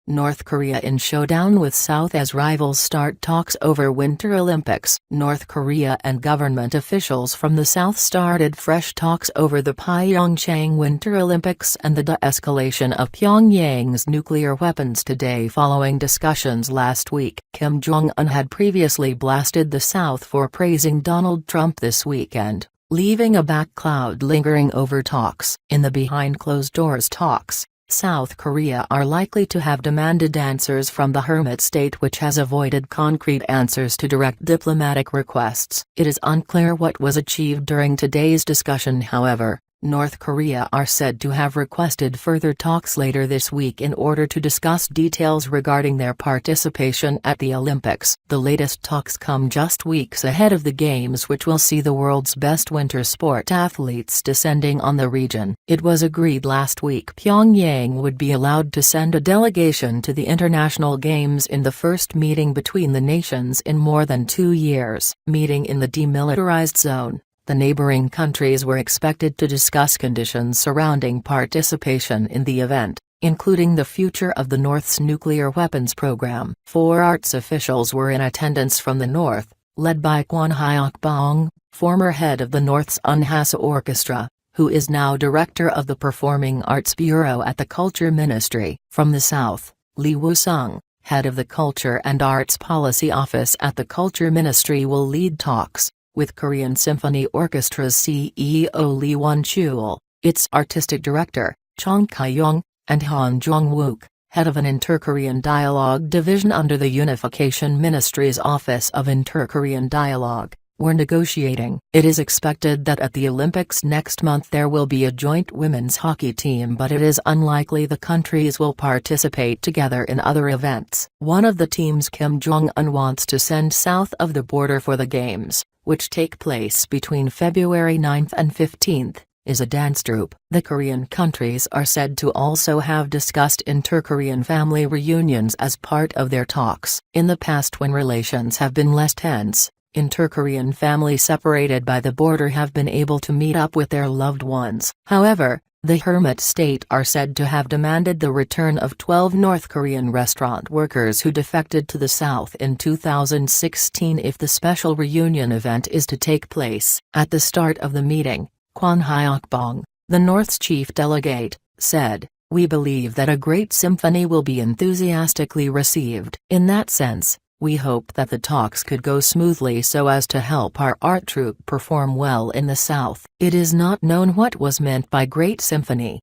North Korea in showdown with South as rivals start talks over Winter Olympics. North Korea and government officials from the South started fresh talks over the PyeongChang Winter Olympics and the de-escalation of Pyongyang's nuclear weapons today following discussions last week. Kim Jong-un had previously blasted the South for praising Donald Trump this weekend, leaving a back cloud lingering over talks. In the behind-closed-doors talks, South Korea are likely to have demanded answers from the hermit state, which has avoided concrete answers to direct diplomatic requests. It is unclear what was achieved during today's discussion. However, North Korea are said to have requested further talks later this week in order to discuss details regarding their participation at the Olympics. The latest talks come just weeks ahead of the Games, which will see the world's best winter sport athletes descending on the region. It was agreed last week Pyongyang would be allowed to send a delegation to the International Games in the first meeting between the nations in more than 2 years. Meeting in the demilitarized zone, the neighboring countries were expected to discuss conditions surrounding participation in the event, including the future of the North's nuclear weapons program. 4 arts officials were in attendance from the North, led by Kwon Hyuk-bong, former head of the North's Unhasa Orchestra, who is now director of the Performing Arts Bureau at the Culture Ministry. From the South, Lee Woo-sung, head of the Culture and Arts Policy Office at the Culture Ministry, will lead talks with Korean Symphony Orchestra's CEO Lee Won-chul, its artistic director, Chung Kye-young, and Han Jong-wook, head of an Inter-Korean Dialogue division under the Unification Ministry's Office of Inter-Korean Dialogue, were negotiating. It is expected that at the Olympics next month there will be a joint women's hockey team, but it is unlikely the countries will participate together in other events. One of the teams Kim Jong-un wants to send south of the border for the Games, which take place between February 9 and 15, is a dance troupe. The Korean countries are said to also have discussed inter-Korean family reunions as part of their talks. In the past, when relations have been less tense, inter-Korean families separated by the border have been able to meet up with their loved ones. However, the hermit state are said to have demanded the return of 12 North Korean restaurant workers who defected to the South in 2016 if the special reunion event is to take place. At the start of the meeting, Kwon Hyuk-bong, the North's chief delegate, said, "We believe that a great symphony will be enthusiastically received. In that sense, we hope that the talks could go smoothly so as to help our art troupe perform well in the South." It is not known what was meant by great symphony.